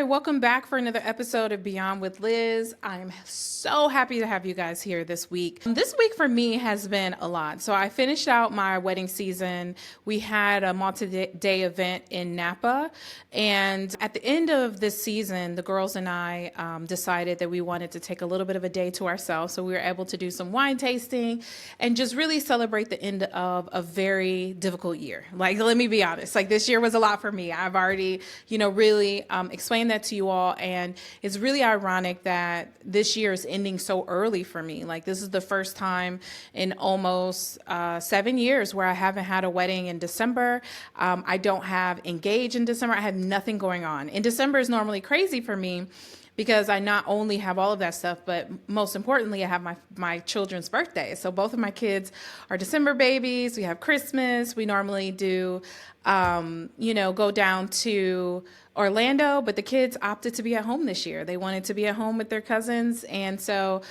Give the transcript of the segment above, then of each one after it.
Hi, welcome back for another episode of Beyond with Liz. I'm so happy to have you guys here this week. This week for me has been a lot. So I finished out my wedding season. We had a multi-day event in Napa. And at the end of this season, the girls and I decided that we wanted to take a little bit of a day to ourselves. So we were able to do some wine tasting and just really celebrate the end of a very difficult year. Like, let me be honest, like this year was a lot for me. I've already, really explained that to you all. And it's really ironic that this year is ending so early for me. Like, this is the first time in almost 7 years where I haven't had a wedding in December. I don't have engaged in December. I have nothing going on. And December is normally crazy for me because I not only have all of that stuff, but most importantly, I have my children's birthdays. So both of my kids are December babies. We have Christmas. We normally do, go down to Orlando, but the kids opted to be at home this year. They wanted to be at home with their cousins. And so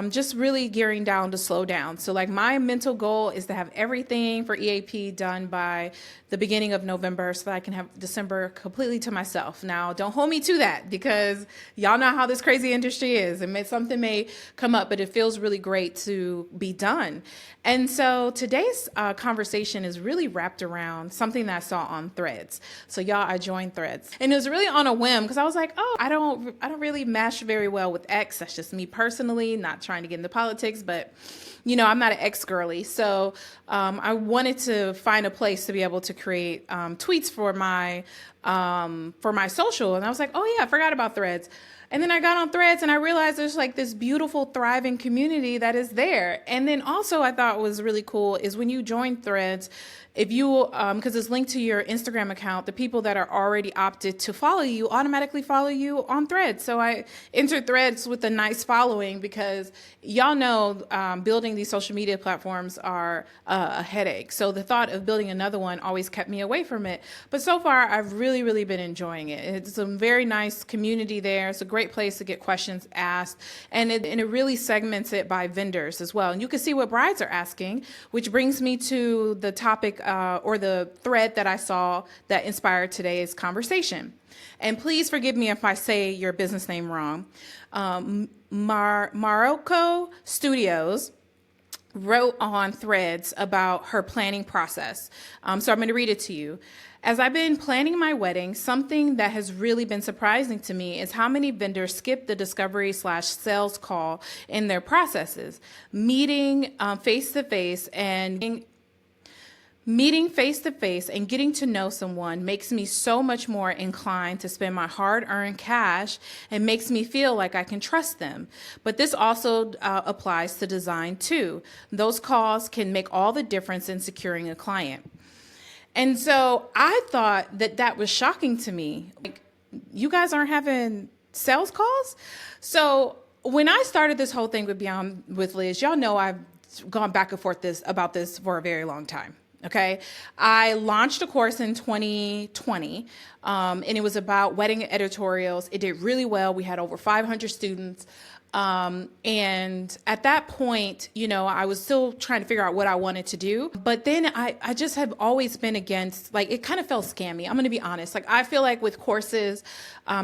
just really gearing down to slow down. So like my mental goal is to have everything for EAP done by the beginning of November so that I can have December completely to myself. Now, don't hold me to that because y'all know how this crazy industry is. Something may come up, but it feels really great to be done. And so today's conversation is really wrapped around something that I saw on Threads. So y'all, I joined Threads. And it was really on a whim because I was like, I don't really mesh very well with X. That's just me personally, not trying to get into politics, but I'm not an X girly. So I wanted to find a place to be able to create tweets for my social. And I was like, oh yeah, I forgot about Threads. And then I got on Threads and I realized there's like this beautiful, thriving community that is there. And then also I thought was really cool is when you join Threads, if you, because it's linked to your Instagram account, the people that are already opted to follow you automatically follow you on Threads. So I entered Threads with a nice following because y'all know building these social media platforms are a headache. So the thought of building another one always kept me away from it. But so far, I've really, really been enjoying it. It's a very nice community there. It's a great place to get questions asked. And it really segments it by vendors as well. And you can see what brides are asking, which brings me to the topic or the thread that I saw that inspired today's conversation. And please forgive me if I say your business name wrong. Maroko Studios wrote on Threads about her planning process. So I'm going to read it to you. As I've been planning my wedding, something that has really been surprising to me is how many vendors skip the discovery/sales call in their processes. Meeting face-to-face and getting to know someone makes me so much more inclined to spend my hard-earned cash and makes me feel like I can trust them. But this also applies to design too. Those calls can make all the difference in securing a client. And so I thought that was shocking to me. Like, you guys aren't having sales calls? So when I started this whole thing with Beyond with Liz, y'all know I've gone back and forth about this for a very long time. Okay, I launched a course in 2020, and it was about wedding editorials. It did really well. We had over 500 students. And at that point, I was still trying to figure out what I wanted to do. But then I just have always been against, like, it kind of felt scammy. I'm going to be honest. Like, I feel like with courses,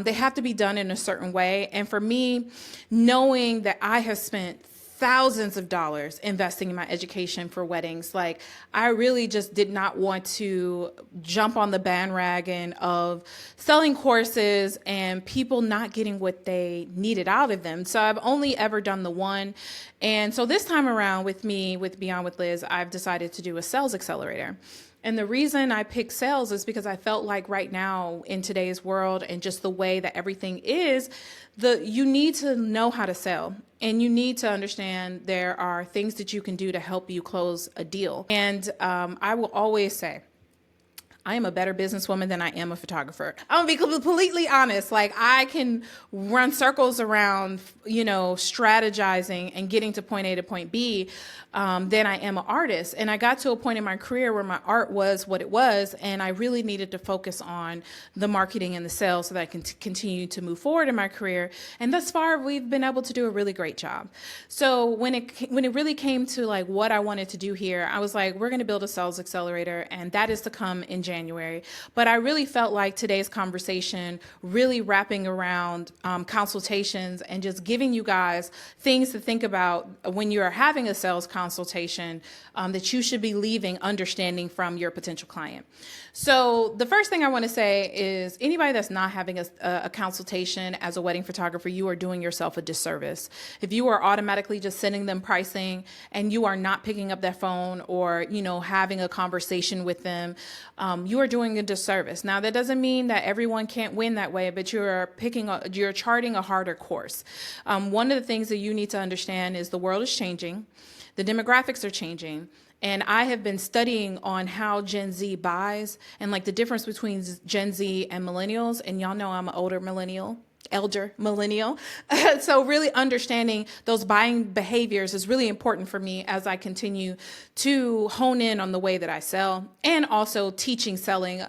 they have to be done in a certain way. And for me, knowing that I have spent thousands of dollars investing in my education for weddings. Like, I really just did not want to jump on the bandwagon of selling courses and people not getting what they needed out of them. So I've only ever done the one. And so this time around with Beyond with Liz, I've decided to do a sales accelerator. And the reason I picked sales is because I felt like right now in today's world and just the way that everything is, you need to know how to sell and you need to understand there are things that you can do to help you close a deal. And I will always say, I am a better businesswoman than I am a photographer. I'm gonna be completely honest. Like, I can run circles around, strategizing and getting to point A to point B than I am an artist. And I got to a point in my career where my art was what it was, and I really needed to focus on the marketing and the sales so that I can continue to move forward in my career. And thus far, we've been able to do a really great job. So when it really came to like what I wanted to do here, I was like, we're gonna build a sales accelerator, and that is to come in January. January. But I really felt like today's conversation really wrapping around consultations and just giving you guys things to think about when you are having a sales consultation that you should be leaving understanding from your potential client. So the first thing I want to say is anybody that's not having a consultation as a wedding photographer, you are doing yourself a disservice. If you are automatically just sending them pricing and you are not picking up that phone or, having a conversation with them, you are doing a disservice. Now, that doesn't mean that everyone can't win that way, but you're charting a harder course. One of the things that you need to understand is the world is changing. The demographics are changing. And I have been studying on how Gen Z buys and like the difference between Gen Z and millennials. And y'all know I'm an elder millennial. So really understanding those buying behaviors is really important for me as I continue to hone in on the way that I sell and also teaching selling.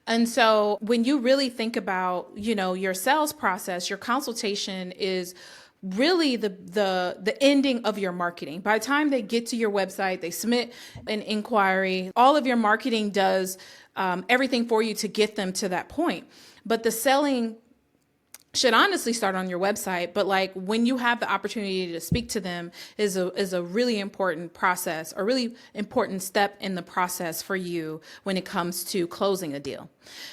And so when you really think about, your sales process, your consultation is really the ending of your marketing. By the time they get to your website, they submit an inquiry, all of your marketing does everything for you to get them to that point. But the selling should honestly start on your website, but like when you have the opportunity to speak to them is a really important process, a really important step in the process for you when it comes to closing a deal.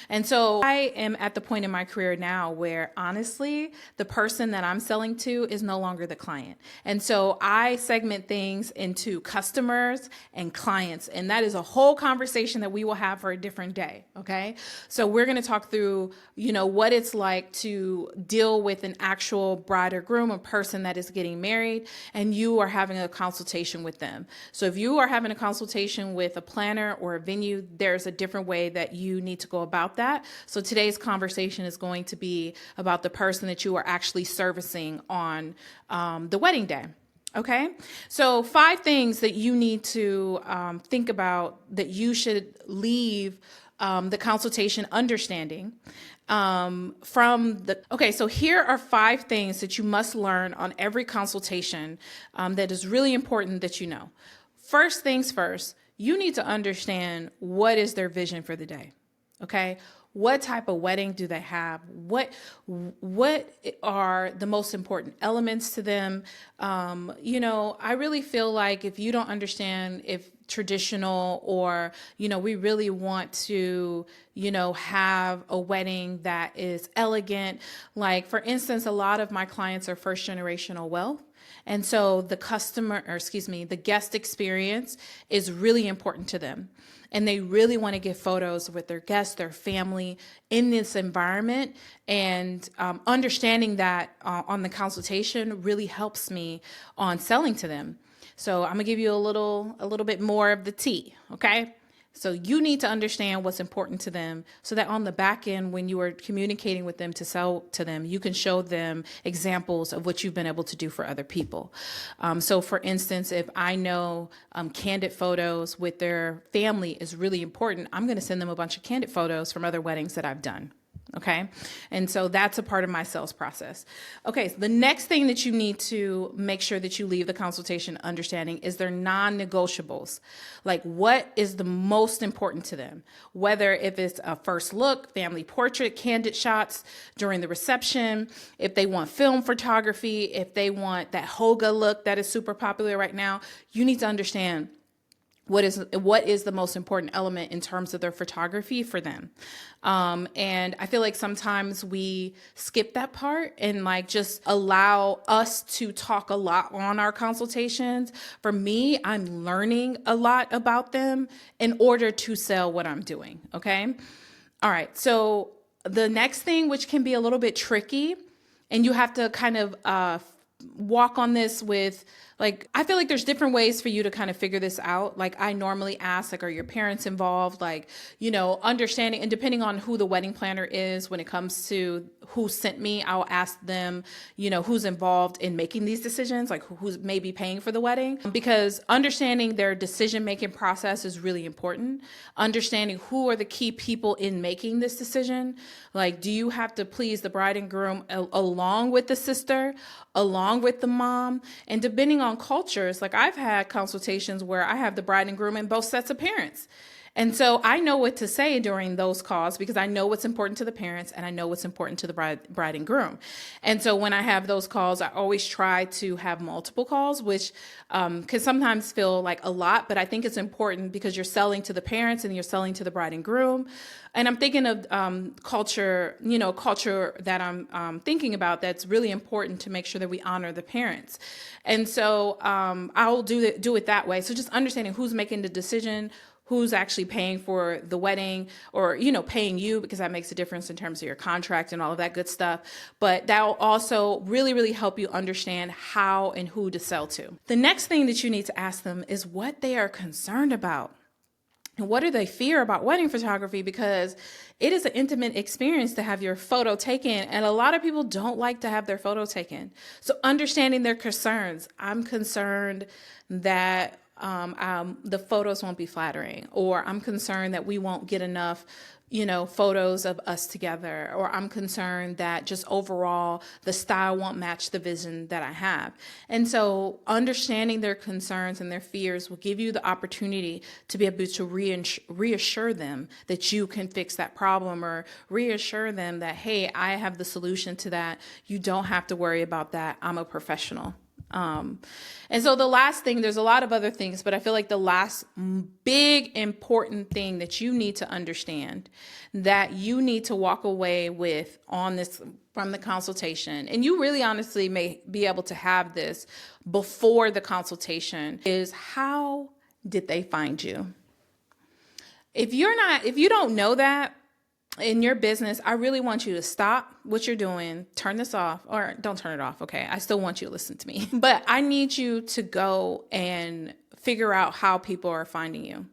And so I am at the point in my career now where honestly, the person that I'm selling to is no longer the client. And so I segment things into customers and clients, and that is a whole conversation that we will have for a different day. Okay. So we're going to talk through, what it's like to deal with an actual bride or groom, a person that is getting married, and you are having a consultation with them. So if you are having a consultation with a planner or a venue, there's a different way that you need to go about that. So today's conversation is going to be about the person that you are actually servicing on the wedding day. Okay, so 5 things that you need to think about that you should leave the consultation understanding so here are 5 things that you must learn on every consultation that is really important that you know. First things first, you need to understand what is their vision for the day. Okay. What type of wedding do they have? What are the most important elements to them? I really feel like if you don't understand if traditional or, we really want to, have a wedding that is elegant. Like, for instance, a lot of my clients are first generational wealth. And so the guest experience is really important to them. And they really want to get photos with their guests, their family in this environment. And understanding that on the consultation really helps me on selling to them. So I'm gonna give you a little bit more of the tea, okay? So you need to understand what's important to them so that on the back end, when you are communicating with them to sell to them, you can show them examples of what you've been able to do for other people. So for instance, if I know candid photos with their family is really important, I'm going to send them a bunch of candid photos from other weddings that I've done. Okay. And so that's a part of my sales process. Okay. So the next thing that you need to make sure that you leave the consultation understanding is their non-negotiables. Like, what is the most important to them? Whether if it's a first look, family portrait, candid shots during the reception, if they want film photography, if they want that Hoga look that is super popular right now, you need to understand what is the most important element in terms of their photography for them. And I feel like sometimes we skip that part and like just allow us to talk a lot on our consultations. For me, I'm learning a lot about them in order to sell what I'm doing. Okay. All right. So the next thing, which can be a little bit tricky, and you have to kind of walk on this with, like, I feel like there's different ways for you to kind of figure this out. Like, I normally ask, like, are your parents involved? Like, understanding, and depending on who the wedding planner is, when it comes to who sent me, I'll ask them, who's involved in making these decisions, like who's maybe paying for the wedding, because understanding their decision-making process is really important. Understanding who are the key people in making this decision. Like, do you have to please the bride and groom along with the sister, along with the mom? And depending on cultures, like I've had consultations where I have the bride and groom and both sets of parents. And so I know what to say during those calls because I know what's important to the parents and I know what's important to the bride and groom. And so when I have those calls, I always try to have multiple calls, which can sometimes feel like a lot, but I think it's important because you're selling to the parents and you're selling to the bride and groom. And I'm thinking of culture that I'm thinking about that's really important to make sure that we honor the parents. And so I'll do it that way. So just understanding who's making the decision, who's actually paying for the wedding, or, paying you, because that makes a difference in terms of your contract and all of that good stuff. But that will also really, really help you understand how and who to sell to. The next thing that you need to ask them is what they are concerned about. And what do they fear about wedding photography? Because it is an intimate experience to have your photo taken. And a lot of people don't like to have their photo taken. So understanding their concerns. I'm concerned that the photos won't be flattering, or I'm concerned that we won't get enough, photos of us together, or I'm concerned that just overall the style won't match the vision that I have. And so understanding their concerns and their fears will give you the opportunity to be able to reassure them that you can fix that problem, or reassure them that, hey, I have the solution to that. You don't have to worry about that. I'm a professional. And so the last thing, there's a lot of other things, but I feel like the last big important thing that you need to understand, that you need to walk away with on this from the consultation, and you really honestly may be able to have this before the consultation, is how did they find you? If you don't know that in your business, I really want you to stop what you're doing, turn this off, or don't turn it off. Okay. I still want you to listen to me, but I need you to go and figure out how people are finding you.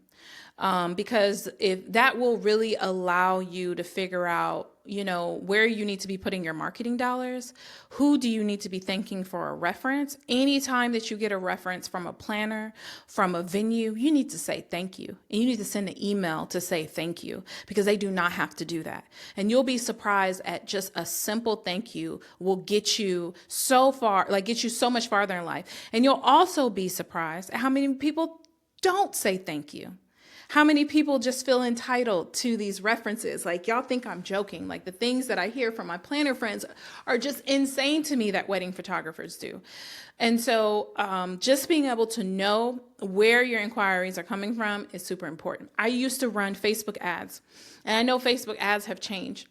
Because if that will really allow you to figure out, where you need to be putting your marketing dollars, who do you need to be thanking for a reference? Anytime that you get a reference from a planner, from a venue, you need to say thank you. And you need to send an email to say thank you, because they do not have to do that. And you'll be surprised at just a simple thank you will get you so far, get you so much farther in life. And you'll also be surprised at how many people don't say thank you. How many people just feel entitled to these references? Y'all think I'm joking. The things that I hear from my planner friends are just insane to me that wedding photographers do. And so just being able to know where your inquiries are coming from is super important. I used to run Facebook ads, and I know Facebook ads have changed,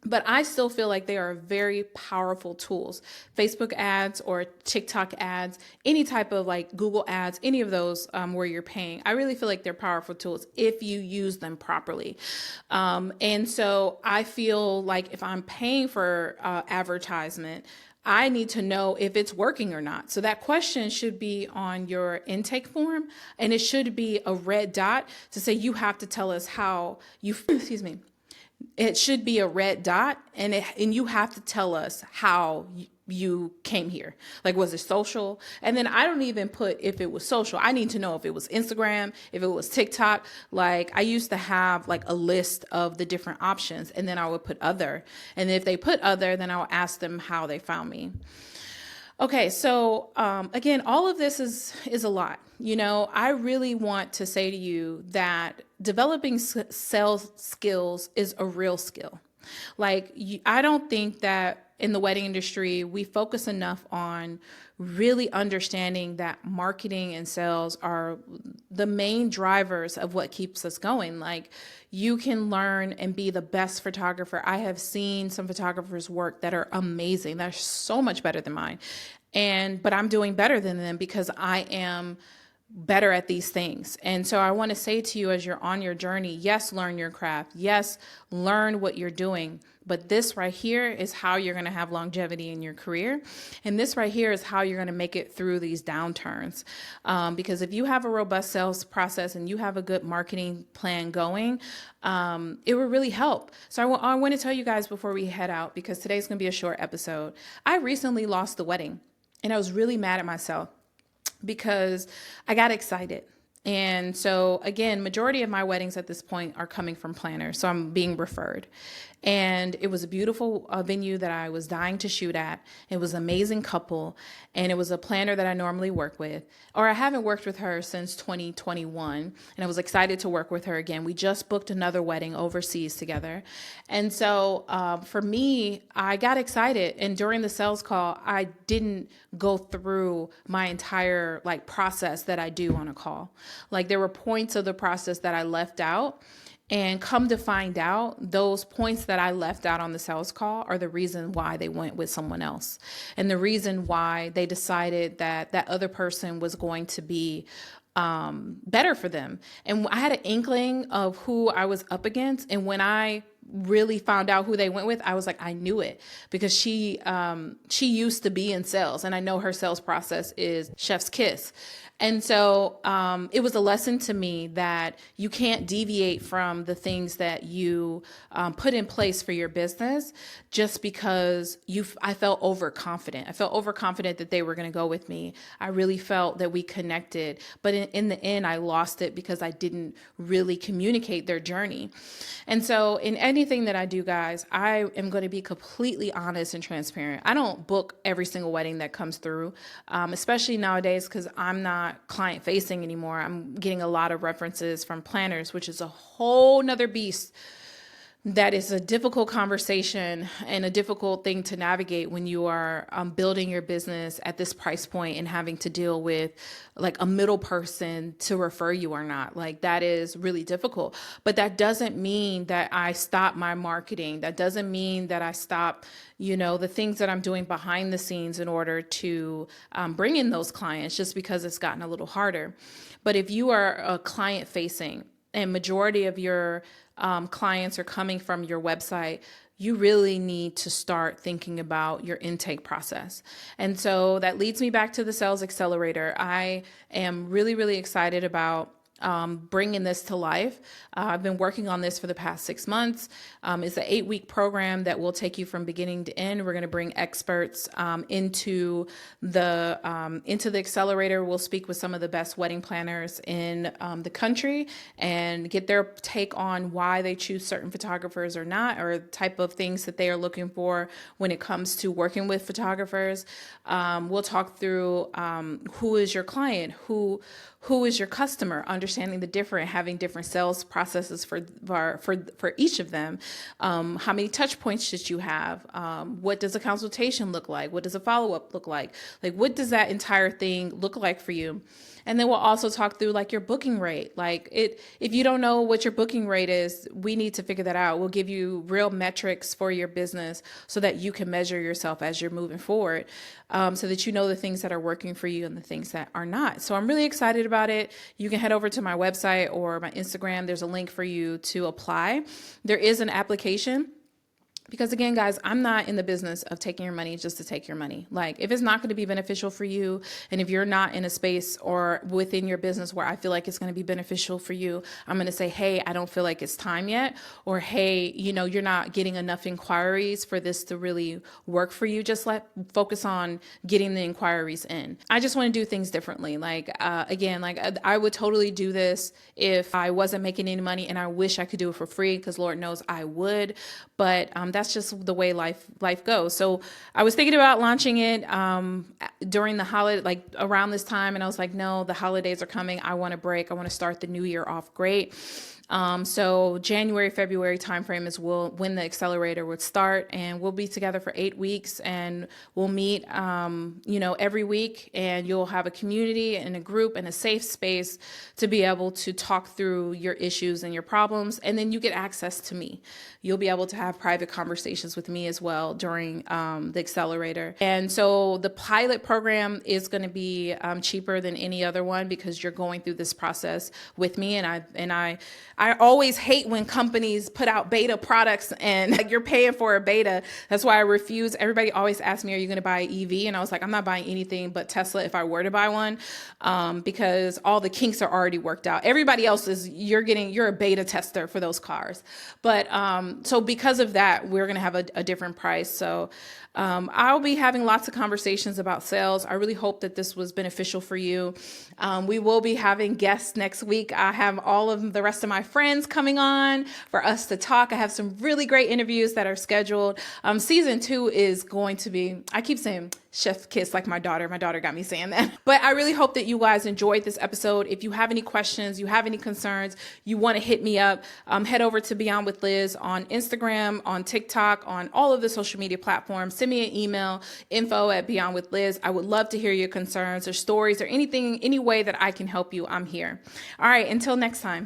but I still feel like they are very powerful tools. Facebook ads or TikTok ads, any type of Google ads, any of those where you're paying. I really feel like they're powerful tools if you use them properly. And so I feel like if I'm paying for advertisement, I need to know if it's working or not. So that question should be on your intake form, and it should be a red dot to say you have to tell us how you, excuse me. It should be a red dot, and you have to tell us how you came here. Was it social? And then I don't even put if it was social. I need to know if it was Instagram, if it was TikTok. I used to have a list of the different options, and then I would put other. And if they put other, then I'll ask them how they found me. Okay, so again, all of this is a lot. I really want to say to you that developing sales skills is a real skill. I don't think that in the wedding industry, we focus enough on really understanding that marketing and sales are the main drivers of what keeps us going. You can learn and be the best photographer. I have seen some photographers work that are amazing. They're so much better than mine. But I'm doing better than them because I am better at these things. And so I want to say to you, as you're on your journey, yes, learn your craft. Yes, learn what you're doing. But this right here is how you're going to have longevity in your career. And this right here is how you're going to make it through these downturns. Because if you have a robust sales process and you have a good marketing plan going, it will really help. So I want to tell you guys before we head out, because today's going to be a short episode. I recently lost the wedding, and I was really mad at myself because I got excited. And so again, majority of my weddings at this point are coming from planners. So I'm being referred. And it was a beautiful venue that I was dying to shoot at. It was an amazing couple. And it was a planner that I normally work with, or I haven't worked with her since 2021. And I was excited to work with her again. We just booked another wedding overseas together. And so for me, I got excited. And during the sales call, I didn't go through my entire process that I do on a call. Like there were points of the process that I left out. And come to find out, those points that I left out on the sales call are the reason why they went with someone else. And the reason why they decided that that other person was going to be better for them. And I had an inkling of who I was up against. And when I really found out who they went with, I was like, I knew it, because she used to be in sales, and I know her sales process is chef's kiss. And so it was a lesson to me that you can't deviate from the things that you put in place for your business just because I felt overconfident. I felt overconfident that they were going to go with me. I really felt that we connected, but in the end, I lost it because I didn't really communicate their journey. And so in anything that I do, guys, I am going to be completely honest and transparent. I don't book every single wedding that comes through, especially nowadays, because I'm not client facing anymore. I'm getting a lot of references from planners, which is a whole nother beast. That is a difficult conversation and a difficult thing to navigate when you are building your business at this price point and having to deal with a middle person to refer you or not. That is really difficult. But that doesn't mean that I stop my marketing. That doesn't mean that I stop, the things that I'm doing behind the scenes in order to bring in those clients, just because it's gotten a little harder. But if you are a client facing and majority of your clients are coming from your website, you really need to start thinking about your intake process. And so that leads me back to the Sales Accelerator. I am really, really excited about bringing this to life. I've been working on this for the past 6 months. It's an 8-week program that will take you from beginning to end. We're going to bring experts into the accelerator. We'll speak with some of the best wedding planners in the country and get their take on why they choose certain photographers or not, or type of things that they are looking for when it comes to working with photographers. We'll talk through who is your client, who is your customer, understanding having different sales processes for each of them. How many touch points should you have? What does a consultation look like? What does a follow-up look like? What does that entire thing look like for you? And then we'll also talk through your booking rate. If you don't know what your booking rate is, we need to figure that out. We'll give you real metrics for your business so that you can measure yourself as you're moving forward, so that you know the things that are working for you and the things that are not. So I'm really excited about it. You can head over to my website or my Instagram. There's a link for you to apply. There is an application. Because again, guys, I'm not in the business of taking your money just to take your money. If it's not going to be beneficial for you, and if you're not in a space or within your business where I feel like it's going to be beneficial for you, I'm going to say, hey, I don't feel like it's time yet. Or, hey, you're not getting enough inquiries for this to really work for you. Just focus on getting the inquiries in. I just want to do things differently. I would totally do this if I wasn't making any money, and I wish I could do it for free, because Lord knows I would. But that's just the way life goes. So I was thinking about launching it during the holiday, around this time. And I was like, no, the holidays are coming. I want a break. I want to start the new year off great. So January, February timeframe is when the accelerator would start, and we'll be together for 8 weeks, and we'll meet, every week, and you'll have a community and a group and a safe space to be able to talk through your issues and your problems. And then you get access to me. You'll be able to have private conversations with me as well during the accelerator. And so the pilot program is going to be cheaper than any other one, because you're going through this process with me, and I always hate when companies put out beta products and like you're paying for a beta. That's why I refuse. Everybody always asks me, are you going to buy an EV? And I was like, I'm not buying anything but Tesla if I were to buy one, because all the kinks are already worked out. Everybody else is, you're a beta tester for those cars. But so because of that, we're going to have a different price. So I'll be having lots of conversations about sales. I really hope that this was beneficial for you. We will be having guests next week. I have all of the rest of my friends coming on for us to talk. I have some really great interviews that are scheduled. Season 2 is going to be, I keep saying chef kiss like my daughter. My daughter got me saying that. But I really hope that you guys enjoyed this episode. If you have any questions, you have any concerns, you want to hit me up, head over to Beyond with Liz on Instagram, on TikTok, on all of the social media platforms. Send me an email, info@beyondwithliz. I would love to hear your concerns or stories or anything, any way that I can help you. I'm here. All right, until next time.